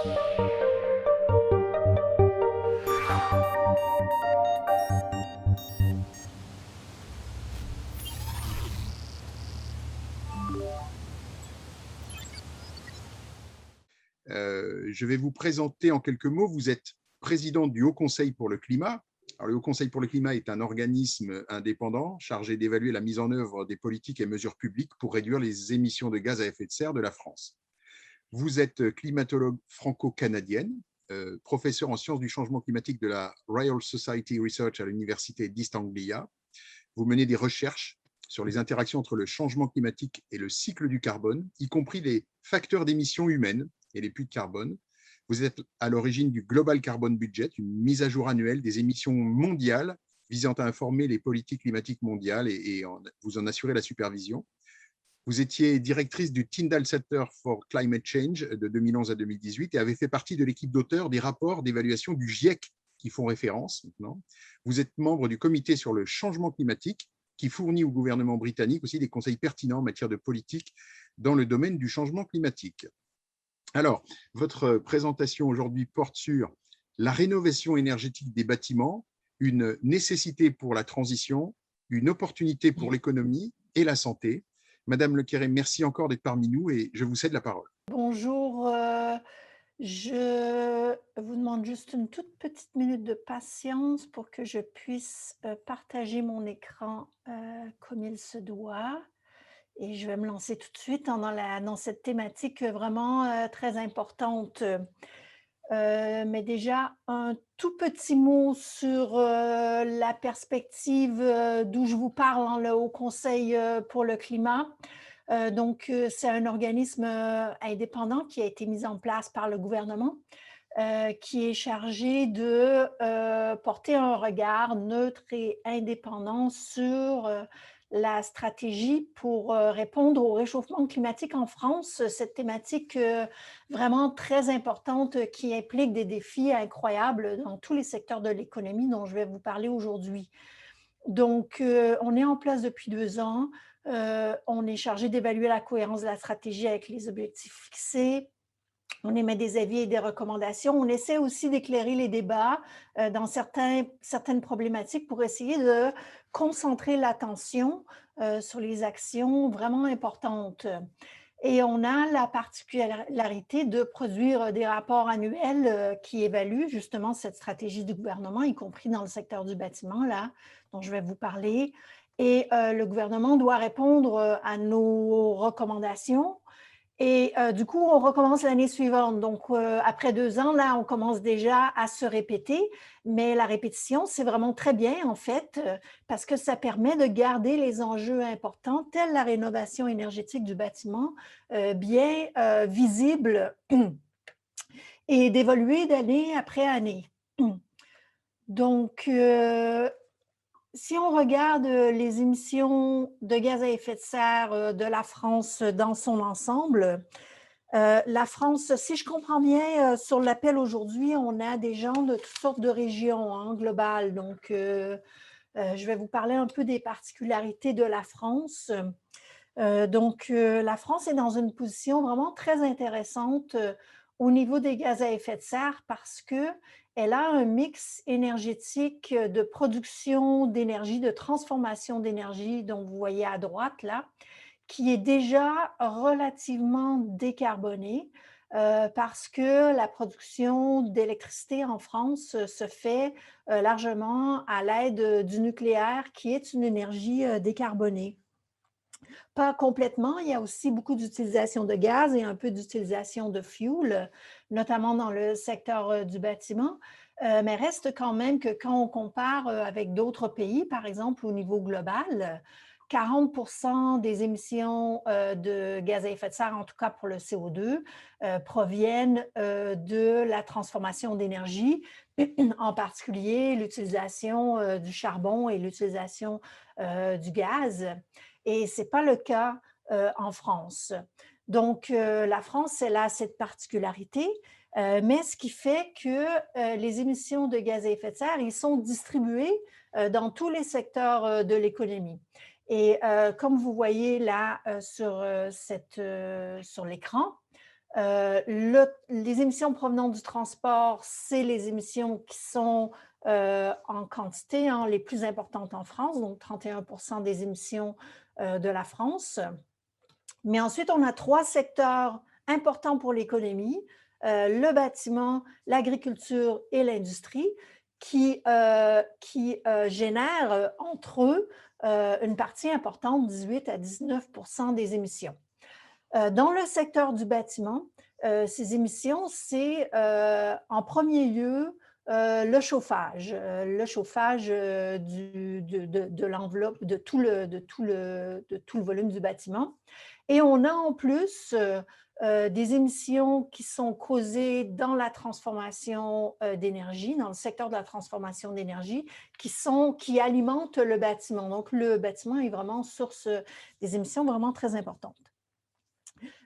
Je vais vous présenter en quelques mots. Vous êtes président du Haut Conseil pour le climat. Alors, le Haut Conseil pour le climat est un organisme indépendant chargé d'évaluer la mise en œuvre des politiques et mesures publiques pour réduire les émissions de gaz à effet de serre de la France. Vous êtes climatologue franco-canadienne, professeur en sciences du changement climatique de la Royal Society Research à l'université d'East Anglia. Vous menez des recherches sur les interactions entre le changement climatique et le cycle du carbone, y compris les facteurs d'émissions humaines et les puits de carbone. Vous êtes à l'origine du Global Carbon Budget, une mise à jour annuelle des émissions mondiales visant à informer les politiques climatiques mondiales et vous en assurez la supervision. Vous étiez directrice du Tyndall Center for Climate Change de 2011 à 2018 et avez fait partie de l'équipe d'auteurs des rapports d'évaluation du GIEC qui font référence maintenant. Vous êtes membre du comité sur le changement climatique qui fournit au gouvernement britannique aussi des conseils pertinents en matière de politique dans le domaine du changement climatique. Alors, votre présentation aujourd'hui porte sur la rénovation énergétique des bâtiments, une nécessité pour la transition, une opportunité pour l'économie et la santé. Madame Le Quéré, merci encore d'être parmi nous et je vous cède la parole. Bonjour, je vous demande juste une toute petite minute de patience pour que je puisse partager mon écran comme il se doit. Et je vais me lancer tout de suite dans cette thématique vraiment très importante. Mais déjà, un tout petit mot sur la perspective d'où je vous parle, hein, le Haut Conseil pour le climat. C'est un organisme indépendant qui a été mis en place par le gouvernement, qui est chargé de porter un regard neutre et indépendant sur la stratégie pour répondre au réchauffement climatique en France, cette thématique vraiment très importante qui implique des défis incroyables dans tous les secteurs de l'économie dont je vais vous parler aujourd'hui. On est en place depuis 2 ans. On est chargé d'évaluer la cohérence de la stratégie avec les objectifs fixés. On émet des avis et des recommandations. On essaie aussi d'éclairer les débats dans certaines problématiques pour essayer de concentrer l'attention sur les actions vraiment importantes. Et on a la particularité de produire des rapports annuels qui évaluent justement cette stratégie du gouvernement, y compris dans le secteur du bâtiment, là, dont je vais vous parler. Et le gouvernement doit répondre à nos recommandations. Et du coup, on recommence l'année suivante. Après 2 ans, là, on commence déjà à se répéter. Mais la répétition, c'est vraiment très bien, en fait, parce que ça permet de garder les enjeux importants, tels la rénovation énergétique du bâtiment, bien visibles et d'évoluer d'année après année. Donc, si on regarde les émissions de gaz à effet de serre de la France dans son ensemble, la France, si je comprends bien, sur l'appel aujourd'hui, on a des gens de toutes sortes de régions hein, globales. Je vais vous parler un peu des particularités de la France. La France est dans une position vraiment très intéressante au niveau des gaz à effet de serre parce qu'elle a un mix énergétique de production d'énergie, de transformation d'énergie, dont vous voyez à droite là, qui est déjà relativement décarboné parce que la production d'électricité en France se fait largement à l'aide du nucléaire, qui est une énergie décarbonée. Pas complètement, il y a aussi beaucoup d'utilisation de gaz et un peu d'utilisation de fuel, notamment dans le secteur du bâtiment. Mais reste quand même que quand on compare avec d'autres pays, par exemple au niveau global, 40% des émissions de gaz à effet de serre, en tout cas pour le CO2, proviennent de la transformation d'énergie, en particulier l'utilisation du charbon et l'utilisation du gaz. Et ce n'est pas le cas en France. La France, elle a cette particularité, mais ce qui fait que les émissions de gaz à effet de serre, ils sont distribués dans tous les secteurs de l'économie. Et comme vous voyez là sur l'écran, Les émissions provenant du transport, c'est les émissions qui sont en quantité, hein, les plus importantes en France, donc 31% des émissions de la France. Mais ensuite, on a 3 secteurs importants pour l'économie, le bâtiment, l'agriculture et l'industrie, qui génèrent entre eux une partie importante, 18 à 19% des émissions. Dans le secteur du bâtiment, ces émissions, c'est en premier lieu le chauffage de l'enveloppe, de tout le volume du bâtiment. Et on a en plus des émissions qui sont causées dans la transformation d'énergie, dans le secteur de la transformation d'énergie, qui alimentent le bâtiment. Donc, le bâtiment est vraiment source des émissions vraiment très importantes.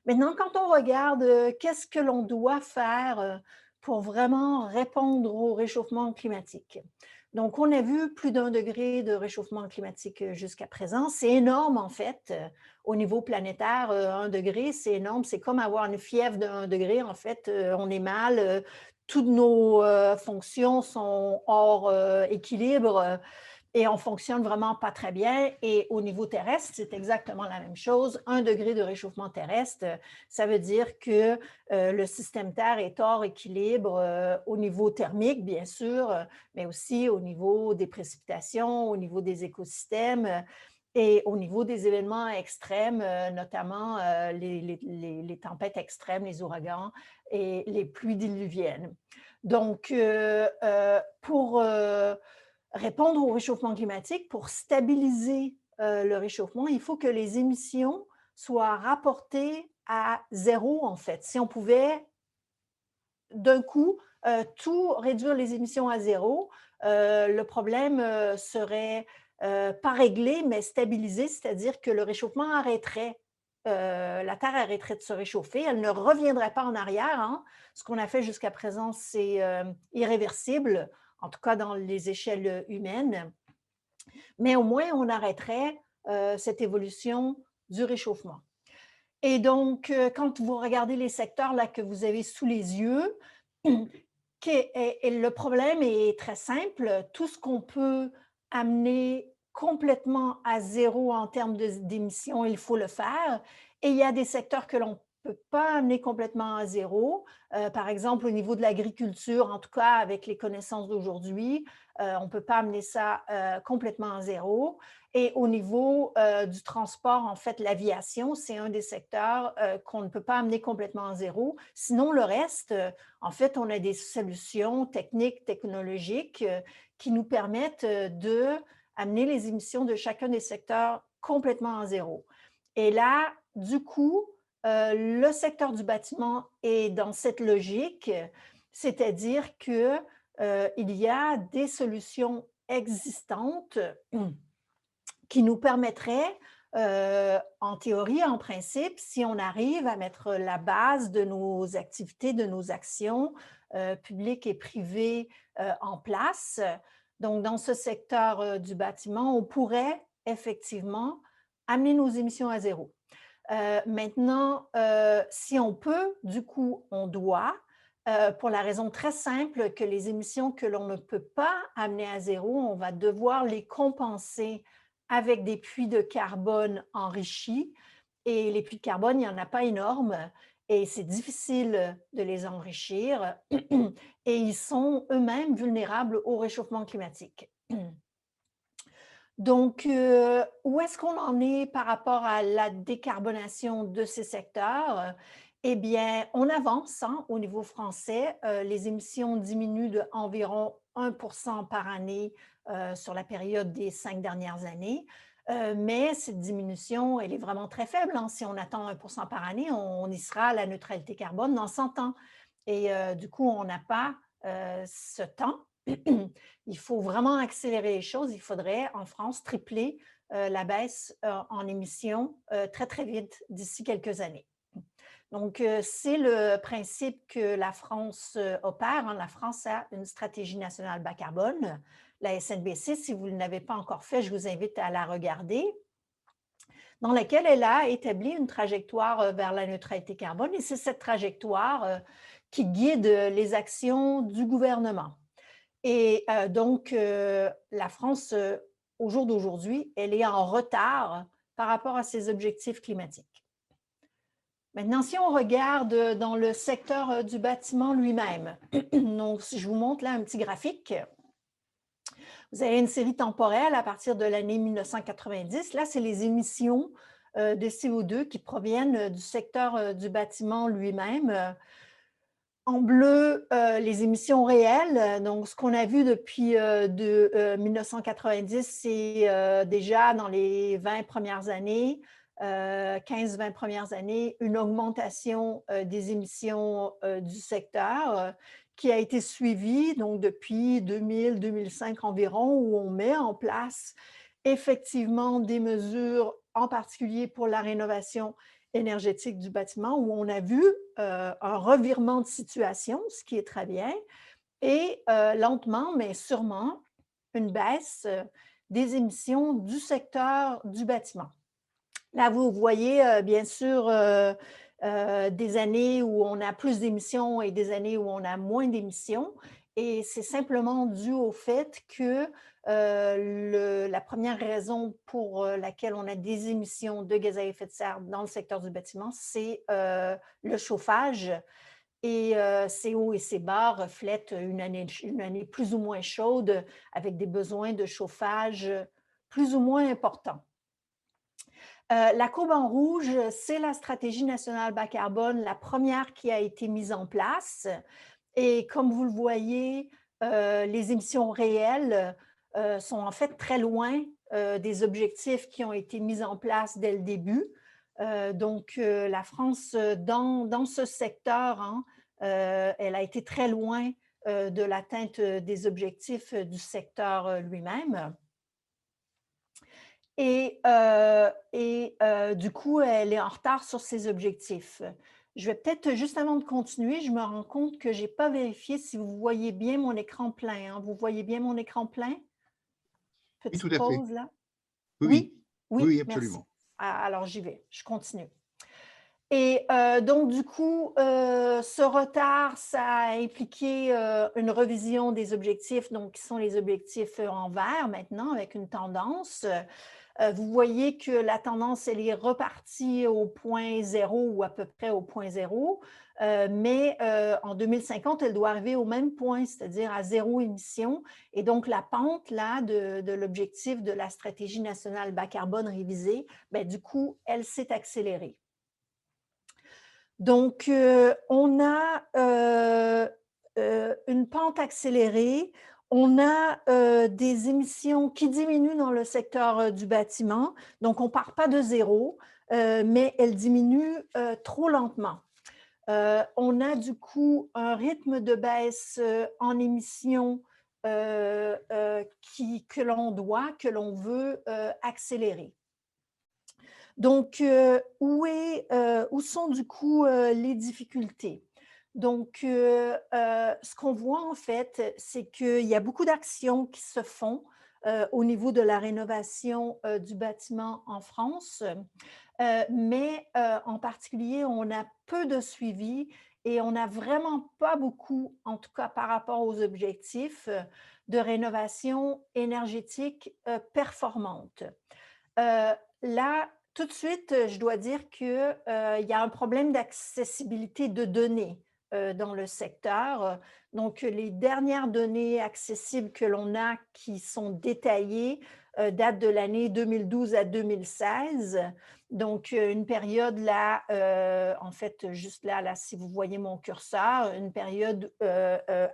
Maintenant, quand on regarde qu'est-ce que l'on doit faire pour vraiment répondre au réchauffement climatique. Donc, on a vu plus d'1 degré de réchauffement climatique jusqu'à présent. C'est énorme, en fait, au niveau planétaire. 1 degré, c'est énorme. C'est comme avoir une fièvre de 1 degré. En fait, on est mal. Toutes nos fonctions sont hors équilibre. Et on fonctionne vraiment pas très bien. Et au niveau terrestre, c'est exactement la même chose. 1 degré de réchauffement terrestre, ça veut dire que le système Terre est hors équilibre au niveau thermique, bien sûr, mais aussi au niveau des précipitations, au niveau des écosystèmes et au niveau des événements extrêmes, notamment les tempêtes extrêmes, les ouragans et les pluies diluviennes. Donc, pour répondre au réchauffement climatique, pour stabiliser le réchauffement, il faut que les émissions soient rapportées à 0, en fait. Si on pouvait, d'un coup, tout réduire les émissions à 0, le problème serait pas réglé, mais stabilisé, c'est-à-dire que le réchauffement arrêterait. La Terre arrêterait de se réchauffer, elle ne reviendrait pas en arrière, hein. Ce qu'on a fait jusqu'à présent, c'est irréversible, en tout cas dans les échelles humaines, mais au moins on arrêterait cette évolution du réchauffement. Et donc, quand vous regardez les secteurs là, que vous avez sous les yeux, le problème est très simple. Tout ce qu'on peut amener complètement à 0 en termes d'émissions, il faut le faire. Et il y a des secteurs que l'on ne peut pas amener complètement à 0. Par exemple, au niveau de l'agriculture, en tout cas avec les connaissances d'aujourd'hui, on ne peut pas amener ça complètement à 0. Et au niveau du transport, en fait, l'aviation, c'est un des secteurs qu'on ne peut pas amener complètement à 0. Sinon, le reste, en fait, on a des solutions techniques, technologiques qui nous permettent d'amener les émissions de chacun des secteurs complètement à 0. Et là, du coup, le secteur du bâtiment est dans cette logique, c'est-à-dire qu'il y a des solutions existantes qui nous permettraient, en théorie, en principe, si on arrive à mettre la base de nos activités, de nos actions publiques et privées en place. Donc, dans ce secteur du bâtiment, on pourrait effectivement amener nos émissions à 0. Maintenant, si on peut, du coup, on doit, pour la raison très simple que les émissions que l'on ne peut pas amener à 0, on va devoir les compenser avec des puits de carbone enrichis. Et les puits de carbone, il n'y en a pas énormes et c'est difficile de les enrichir et ils sont eux-mêmes vulnérables au réchauffement climatique. Donc, où est-ce qu'on en est par rapport à la décarbonation de ces secteurs? Eh bien, on avance hein, au niveau français. Les émissions diminuent d'environ 1% par année sur la période des 5 dernières années. Mais cette diminution, elle est vraiment très faible. Hein. Si on attend 1% par année, on y sera à la neutralité carbone dans 100 ans. Et du coup, on n'a pas ce temps. Il faut vraiment accélérer les choses. Il faudrait, en France, tripler la baisse en émissions très, très vite d'ici quelques années. Donc, c'est le principe que la France opère. Hein. La France a une stratégie nationale bas carbone, la SNBC. Si vous ne l'avez pas encore fait, je vous invite à la regarder. dans laquelle elle a établi une trajectoire vers la neutralité carbone et c'est cette trajectoire qui guide les actions du gouvernement. Et donc, la France, au jour d'aujourd'hui, elle est en retard par rapport à ses objectifs climatiques. Maintenant, si on regarde dans le secteur du bâtiment lui-même, donc si je vous montre là un petit graphique, vous avez une série temporelle à partir de l'année 1990. Là, c'est les émissions de CO2 qui proviennent du secteur du bâtiment lui-même. En bleu, les émissions réelles. Donc, ce qu'on a vu depuis 1990, c'est déjà dans les 20 premières années, 15-20 premières années, une augmentation des émissions du secteur qui a été suivie donc, depuis 2000-2005 environ, où on met en place effectivement des mesures, en particulier pour la rénovation énergétique du bâtiment, où on a vu un revirement de situation, ce qui est très bien, et lentement, mais sûrement, une baisse des émissions du secteur du bâtiment. Là, vous voyez bien sûr des années où on a plus d'émissions et des années où on a moins d'émissions. Et c'est simplement dû au fait que la première raison pour laquelle on a des émissions de gaz à effet de serre dans le secteur du bâtiment, c'est le chauffage. Et ces hauts et ces bas reflètent une année plus ou moins chaude avec des besoins de chauffage plus ou moins importants. La courbe en rouge, c'est la stratégie nationale bas carbone, la première qui a été mise en place. Et comme vous le voyez, les émissions réelles sont en fait très loin des objectifs qui ont été mis en place dès le début. Donc, la France, dans ce secteur, hein, elle a été très loin de l'atteinte des objectifs du secteur lui-même. Et du coup, elle est en retard sur ses objectifs. Je vais peut-être, juste avant de continuer, je me rends compte que je n'ai pas vérifié si vous voyez bien mon écran plein. Hein. Vous voyez bien mon écran plein? Oui, tout Petite à fait. pause là. Oui, Oui? oui, oui, Oui, oui, merci. absolument. Alors, j'y vais, je continue. Et donc, du coup, ce retard, ça a impliqué une revision des objectifs, donc qui sont les objectifs en vert maintenant, avec une tendance. Vous voyez que la tendance, elle est repartie au point zéro ou à peu près au point zéro, mais en 2050, elle doit arriver au même point, c'est-à-dire à zéro émission. Et donc, la pente là, de l'objectif de la stratégie nationale bas carbone révisée, bien, du coup, elle s'est accélérée. Donc, on a une pente accélérée, on a des émissions qui diminuent dans le secteur du bâtiment. Donc, on ne part pas de zéro, mais elles diminuent trop lentement. On a du coup un rythme de baisse en émissions que l'on veut accélérer. Donc, où sont du coup les difficultés? Donc, ce qu'on voit en fait, c'est qu'il y a beaucoup d'actions qui se font au niveau de la rénovation du bâtiment en France, mais en particulier, on a peu de suivi et on n'a vraiment pas beaucoup, en tout cas par rapport aux objectifs, de rénovation énergétique performante. Là, tout de suite, je dois dire qu'il y a un problème d'accessibilité de données dans le secteur. Donc, les dernières données accessibles que l'on a qui sont détaillées datent de l'année 2012 à 2016. Donc, une période là, en fait, juste là, si vous voyez mon curseur, une période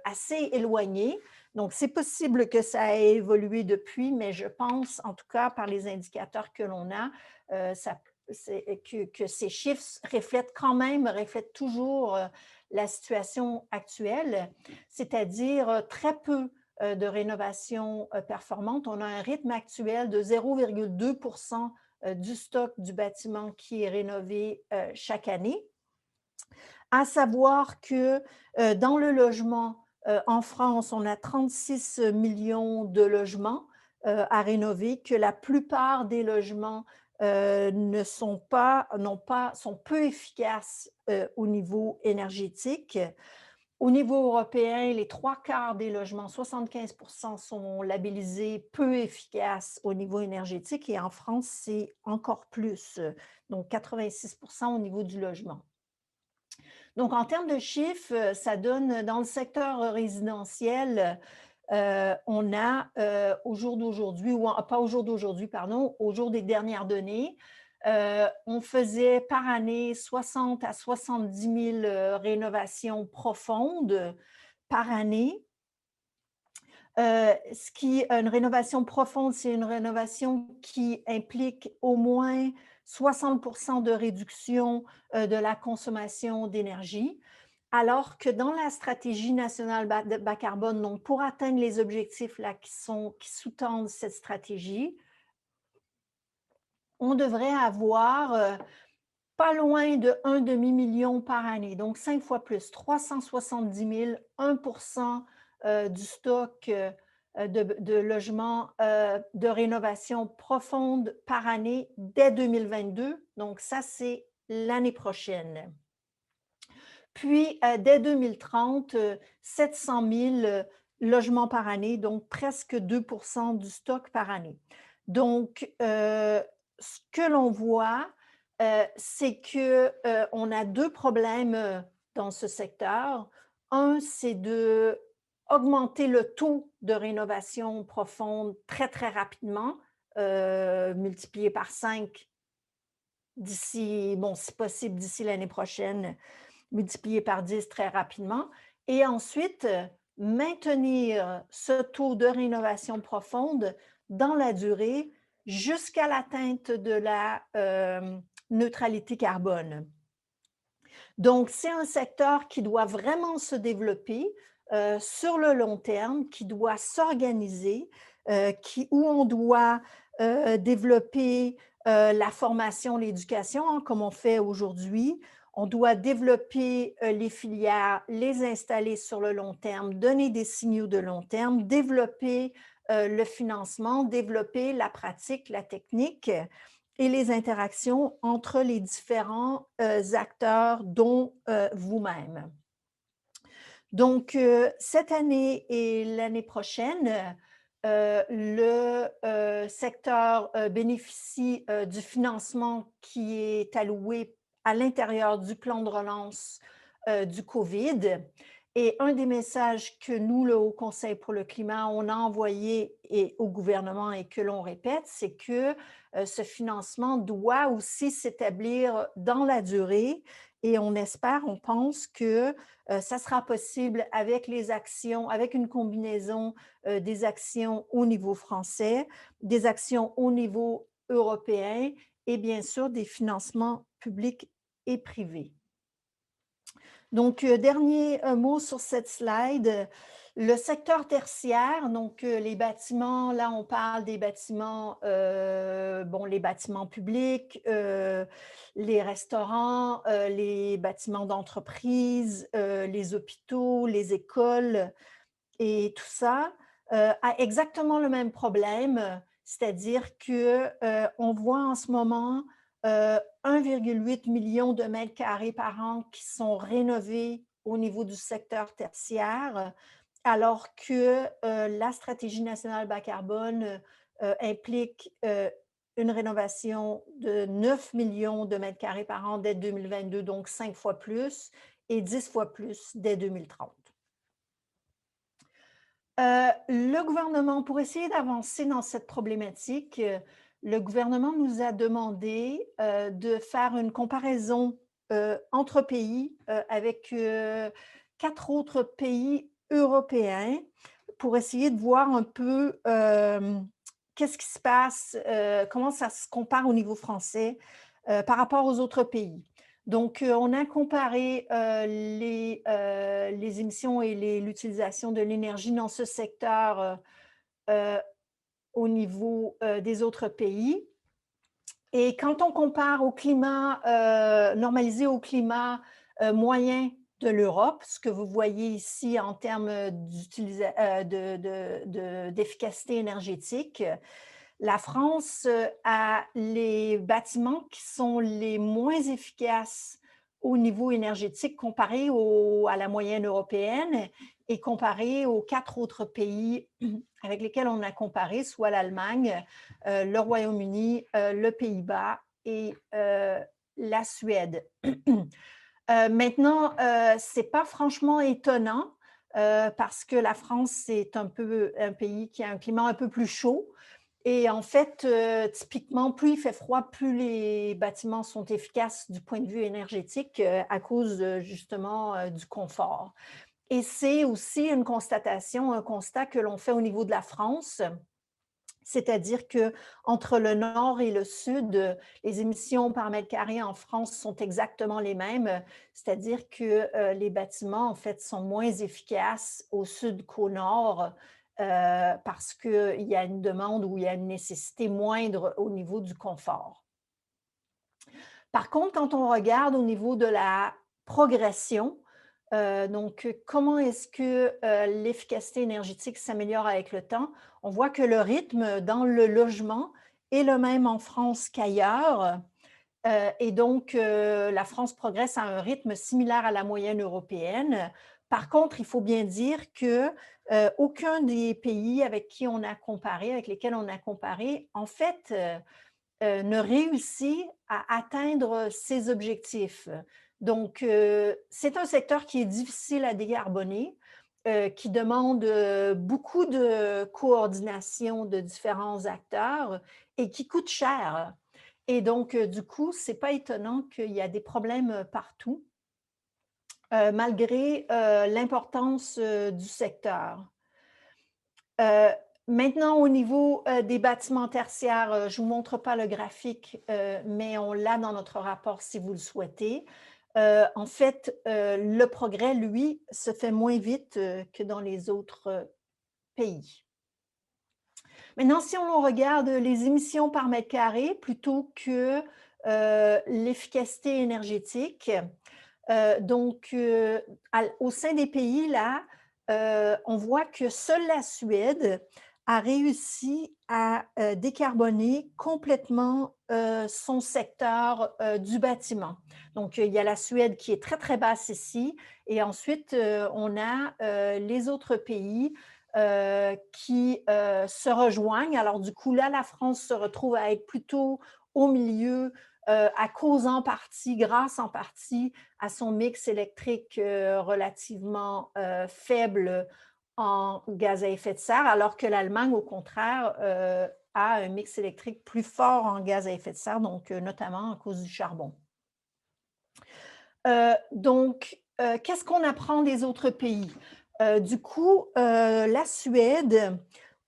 assez éloignée. Donc, c'est possible que ça ait évolué depuis, mais je pense, en tout cas, par les indicateurs que l'on a, que ces chiffres reflètent toujours la situation actuelle, c'est-à-dire très peu de rénovation performante. On a un rythme actuel de 0,2% du stock du bâtiment qui est rénové chaque année. À savoir que dans le logement, en France, on a 36 millions de logements à rénover, que la plupart des logements sont peu efficaces au niveau énergétique. Au niveau européen, les 3/4 des logements, 75% sont labellisés peu efficaces au niveau énergétique et en France, c'est encore plus, donc 86% au niveau du logement. Donc, en termes de chiffres, ça donne dans le secteur résidentiel, on a au jour d'aujourd'hui, ou pas au jour d'aujourd'hui, pardon, au jour des dernières données, on faisait par année 60 à 70 000 rénovations profondes par année. Une rénovation profonde, c'est une rénovation qui implique au moins 60% de réduction de la consommation d'énergie, alors que dans la stratégie nationale bas carbone, donc pour atteindre les objectifs là, qui sous-tendent cette stratégie, on devrait avoir pas loin de 1,5 million par année, donc 5 fois plus, 370 000, 1% du stock de logements de rénovation profonde par année dès 2022. Donc ça, c'est l'année prochaine. Puis, dès 2030, 700 000 logements par année, donc presque 2% du stock par année. Donc, ce que l'on voit, c'est qu'on a deux problèmes dans ce secteur. Un, c'est d'augmenter le taux de rénovation profonde très, très rapidement, multiplié par 5 d'ici, bon, si possible, d'ici l'année prochaine, multiplié par 10 très rapidement. Et ensuite, maintenir ce taux de rénovation profonde dans la durée jusqu'à l'atteinte de la neutralité carbone. Donc, c'est un secteur qui doit vraiment se développer sur le long terme, qui doit s'organiser, où on doit développer la formation, l'éducation, hein, comme on fait aujourd'hui. On doit développer les filières, les installer sur le long terme, donner des signaux de long terme, développer le financement, développer la pratique, la technique et les interactions entre les différents acteurs, dont vous-même. Donc, cette année et l'année prochaine, le secteur bénéficie du financement qui est alloué à l'intérieur du plan de relance du COVID. Et un des messages que nous, le Haut Conseil pour le climat, on a envoyé au gouvernement et que l'on répète, c'est que ce financement doit aussi s'établir dans la durée et on espère, on pense que ça sera possible avec les actions, avec une combinaison des actions au niveau français, des actions au niveau européen et bien sûr des financements publics et privés. Donc, dernier mot sur cette slide, le secteur tertiaire, donc les bâtiments, là on parle des bâtiments, les bâtiments publics, les restaurants, les bâtiments d'entreprise, les hôpitaux, les écoles et tout ça, a exactement le même problème, c'est-à-dire qu'on voit en ce moment 1,8 million de mètres carrés par an qui sont rénovés au niveau du secteur tertiaire, alors que la stratégie nationale bas carbone implique une rénovation de 9 millions de mètres carrés par an dès 2022, donc 5 fois plus, et 10 fois plus dès 2030. Le gouvernement, pour essayer d'avancer dans cette problématique, le gouvernement nous a demandé de faire une comparaison entre pays avec 4 autres pays européens pour essayer de voir un peu qu'est-ce qui se passe, comment ça se compare au niveau français par rapport aux autres pays. Donc, on a comparé les émissions et l'utilisation de l'énergie dans ce secteur au niveau des autres pays. Et quand on compare au climat normalisé au climat moyen de l'Europe, ce que vous voyez ici en termes d'efficacité énergétique, La France a les bâtiments qui sont les moins efficaces au niveau énergétique comparé à la moyenne européenne et comparé aux 4 autres pays avec lesquels on a comparé, soit l'Allemagne, le Royaume-Uni, le Pays-Bas et la Suède. Maintenant, ce n'est pas franchement étonnant parce que la France, c'est un pays qui a un climat un peu plus chaud. Et en fait, typiquement, plus il fait froid, plus les bâtiments sont efficaces du point de vue énergétique à cause justement du confort. Et c'est aussi une constatation, un constat que l'on fait au niveau de la France. C'est-à-dire qu'entre le nord et le sud, les émissions par mètre carré en France sont exactement les mêmes. C'est-à-dire que les bâtiments, en fait, sont moins efficaces au sud qu'au nord parce qu'il y a une demande ou il y a une nécessité moindre au niveau du confort. Par contre, quand on regarde au niveau de la progression, donc comment est-ce que l'efficacité énergétique s'améliore avec le temps? On voit que le rythme dans le logement est le même en France qu'ailleurs. Et donc, la France progresse à un rythme similaire à la moyenne européenne. Par contre, il faut bien dire que aucun des pays avec lesquels on a comparé, en fait, ne réussit à atteindre ses objectifs. Donc, c'est un secteur qui est difficile à décarboner, qui demande beaucoup de coordination de différents acteurs et qui coûte cher. Et donc, du coup, ce n'est pas étonnant qu'il y a des problèmes partout, malgré l'importance du secteur. Maintenant, au niveau des bâtiments tertiaires, je ne vous montre pas le graphique, mais on l'a dans notre rapport si vous le souhaitez. En fait, le progrès, lui, se fait moins vite que dans les autres pays. Maintenant, si on regarde les émissions par mètre carré plutôt que l'efficacité énergétique, donc au sein des pays, là, on voit que seule la Suède a réussi à décarboner complètement son secteur du bâtiment. Donc, il y a la Suède qui est très, très basse ici, et ensuite, on a les autres pays qui se rejoignent. Alors, du coup, là, la France se retrouve à être plutôt au milieu, à cause en partie, grâce en partie à son mix électrique relativement faible en gaz à effet de serre, alors que l'Allemagne, au contraire, a un mix électrique plus fort en gaz à effet de serre, donc notamment à cause du charbon. Donc, qu'est-ce qu'on apprend des autres pays? Du coup, la Suède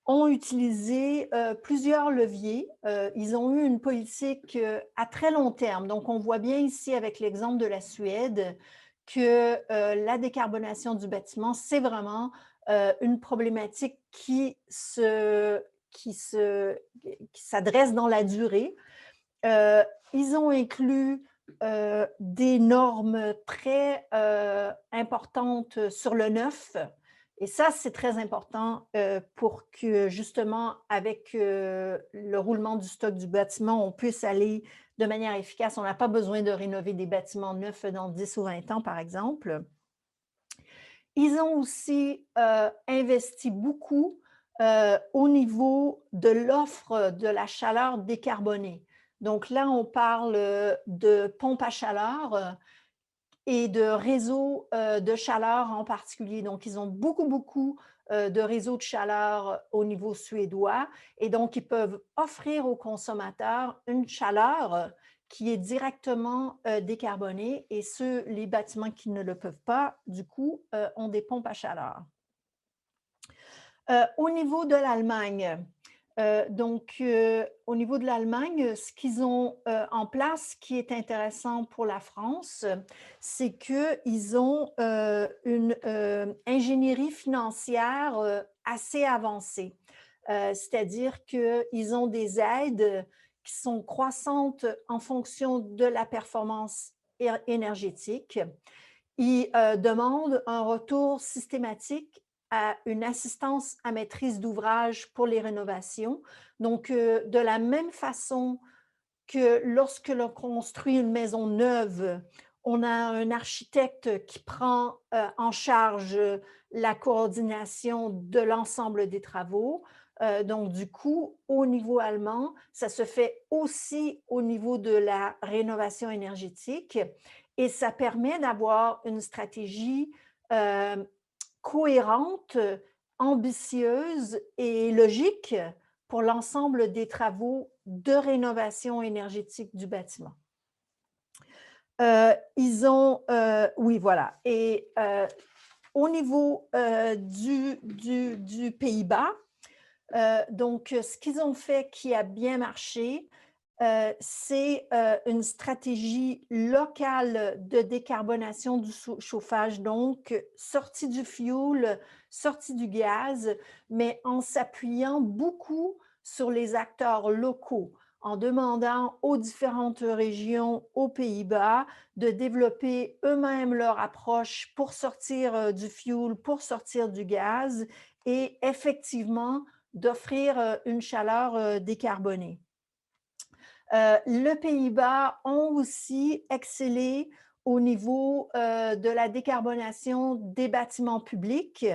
ont utilisé plusieurs leviers. Ils ont eu une politique à très long terme. Donc, on voit bien ici avec l'exemple de la Suède que la décarbonation du bâtiment, c'est vraiment une problématique qui s'adresse dans la durée. Ils ont inclus des normes très importantes sur le neuf. Et ça, c'est très important pour que justement, avec le roulement du stock du bâtiment, on puisse aller de manière efficace. On n'a pas besoin de rénover des bâtiments neufs dans 10 ou 20 ans, par exemple. Ils ont aussi investi beaucoup au niveau de l'offre de la chaleur décarbonée. Donc là, on parle de pompes à chaleur et de réseaux de chaleur en particulier. Donc, ils ont beaucoup de réseaux de chaleur au niveau suédois et donc ils peuvent offrir aux consommateurs une chaleur qui est directement décarbonée et les bâtiments qui ne le peuvent pas, du coup, ont des pompes à chaleur. Au niveau de l'Allemagne, au niveau de l'Allemagne, ce qu'ils ont en place qui est intéressant pour la France, c'est qu'ils ont une ingénierie financière assez avancée. C'est-à-dire qu'ils ont des aides qui sont croissantes en fonction de la performance énergétique. Ils demandent un retour systématique à une assistance à maîtrise d'ouvrage pour les rénovations. Donc, de la même façon que lorsque l'on construit une maison neuve, on a un architecte qui prend en charge la coordination de l'ensemble des travaux. Donc, du coup, au niveau allemand, ça se fait aussi au niveau de la rénovation énergétique et ça permet d'avoir une stratégie euh, cohérente, ambitieuse et logique pour l'ensemble des travaux de rénovation énergétique du bâtiment. Oui, voilà. Et au niveau du Pays-Bas, donc ce qu'ils ont fait qui a bien marché, c'est une stratégie locale de décarbonation du chauffage, donc sortie du fioul, sortie du gaz, mais en s'appuyant beaucoup sur les acteurs locaux, en demandant aux différentes régions aux Pays-Bas de développer eux-mêmes leur approche pour sortir du fioul, pour sortir du gaz et effectivement d'offrir une chaleur décarbonée. Les Pays-Bas ont aussi excellé au niveau de la décarbonation des bâtiments publics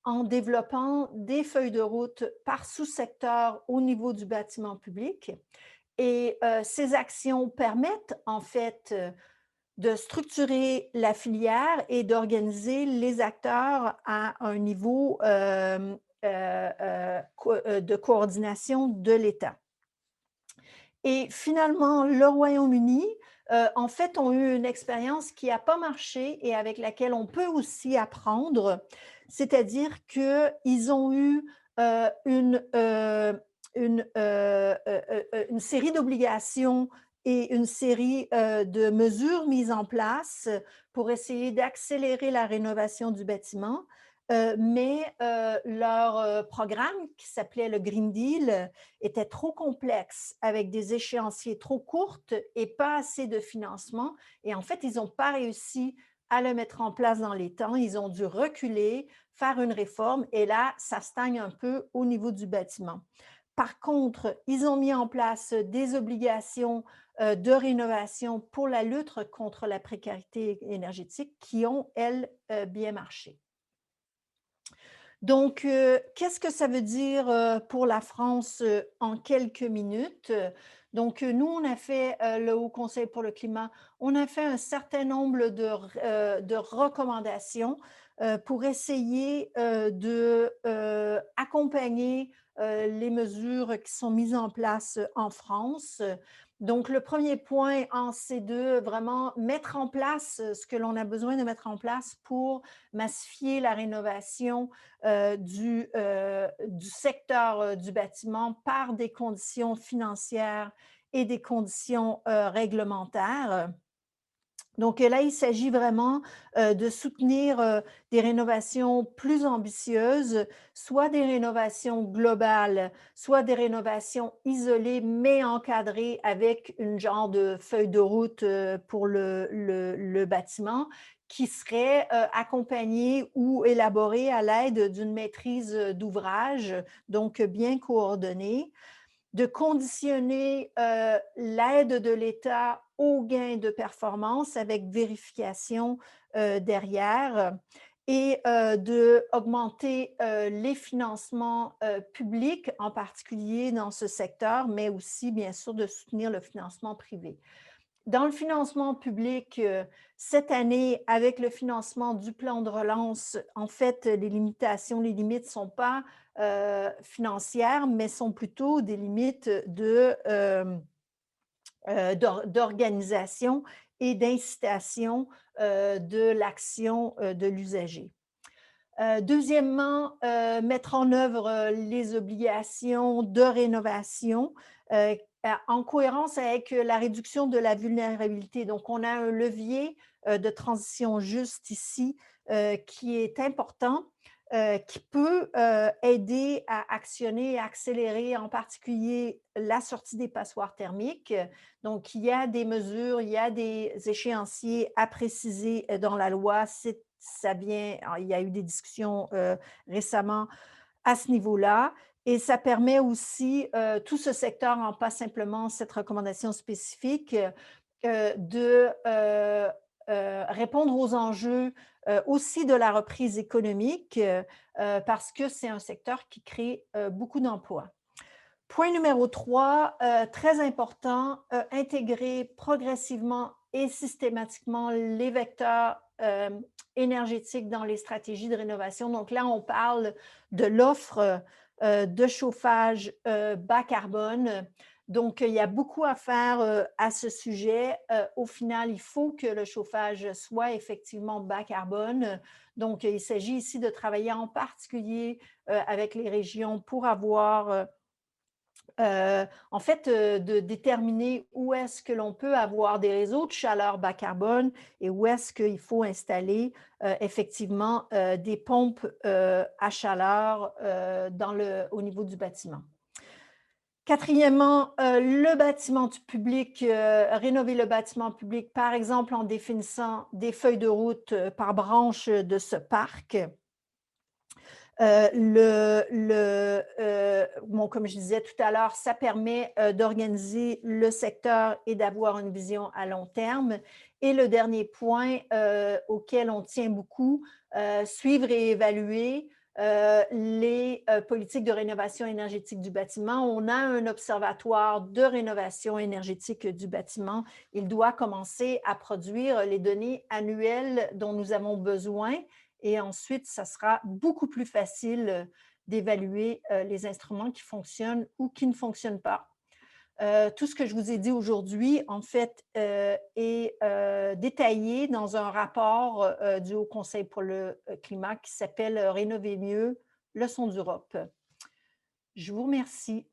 en développant des feuilles de route par sous-secteur au niveau du bâtiment public. Et ces actions permettent en fait de structurer la filière et d'organiser les acteurs à un niveau de coordination de l'État. Et finalement, le Royaume-Uni, en fait, ont eu une expérience qui n'a pas marché et avec laquelle on peut aussi apprendre. C'est-à-dire qu'ils ont eu une série d'obligations et une série de mesures mises en place pour essayer d'accélérer la rénovation du bâtiment. Mais leur programme, qui s'appelait le Green Deal, était trop complexe, avec des échéanciers trop courtes et pas assez de financement. Et en fait, ils n'ont pas réussi à le mettre en place dans les temps. Ils ont dû reculer, faire une réforme, et là, ça stagne un peu au niveau du bâtiment. Par contre, ils ont mis en place des obligations de rénovation pour la lutte contre la précarité énergétique qui ont, elles, bien marché. Donc, qu'est-ce que ça veut dire pour la France en quelques minutes? Donc, nous, on a fait, le Haut Conseil pour le climat, on a fait un certain nombre de recommandations pour essayer d'accompagner les mesures qui sont mises en place en France. Donc, le premier point, c'est de vraiment mettre en place ce que l'on a besoin de mettre en place pour massifier la rénovation du secteur du bâtiment par des conditions financières et des conditions réglementaires. Donc là, il s'agit vraiment de soutenir des rénovations plus ambitieuses, soit des rénovations globales, soit des rénovations isolées, mais encadrées avec une genre de feuille de route pour le bâtiment qui serait accompagnée ou élaborée à l'aide d'une maîtrise d'ouvrage, donc bien coordonnée, de conditionner l'aide de l'État aux gains de performance avec vérification derrière et d'augmenter les financements publics, en particulier dans ce secteur, mais aussi, bien sûr, de soutenir le financement privé. Dans le financement public, cette année, avec le financement du plan de relance, en fait, les limites ne sont pas financières, mais sont plutôt des limites d'organisation et d'incitation de l'action de l'usager. Deuxièmement, mettre en œuvre les obligations de rénovation en cohérence avec la réduction de la vulnérabilité. Donc, on a un levier de transition juste ici qui est important, qui peut aider à actionner et accélérer en particulier la sortie des passoires thermiques. Donc, il y a des mesures, il y a des échéanciers à préciser dans la loi. il y a eu des discussions récemment à ce niveau-là. Et ça permet aussi, tout ce secteur, en pas simplement cette recommandation spécifique, de répondre aux enjeux aussi de la reprise économique, parce que c'est un secteur qui crée beaucoup d'emplois. Point numéro 3, très important, intégrer progressivement et systématiquement les vecteurs énergétiques dans les stratégies de rénovation. Donc là, on parle de l'offre de chauffage bas carbone. Donc, il y a beaucoup à faire à ce sujet. Au final, il faut que le chauffage soit effectivement bas carbone. Donc, il s'agit ici de travailler en particulier avec les régions pour avoir en fait, de déterminer où est-ce que l'on peut avoir des réseaux de chaleur bas carbone et où est-ce qu'il faut installer effectivement des pompes à chaleur au niveau du bâtiment. Quatrièmement, le bâtiment public, rénover le bâtiment public, par exemple en définissant des feuilles de route par branche de ce parc. Comme je disais tout à l'heure, ça permet d'organiser le secteur et d'avoir une vision à long terme. Et le dernier point auquel on tient beaucoup, suivre et évaluer les politiques de rénovation énergétique du bâtiment. On a un observatoire de rénovation énergétique du bâtiment. Il doit commencer à produire les données annuelles dont nous avons besoin. Et ensuite, ça sera beaucoup plus facile d'évaluer les instruments qui fonctionnent ou qui ne fonctionnent pas. Tout ce que je vous ai dit aujourd'hui, en fait, est détaillé dans un rapport du Haut Conseil pour le climat qui s'appelle « Rénover mieux, leçon d'Europe ». Je vous remercie.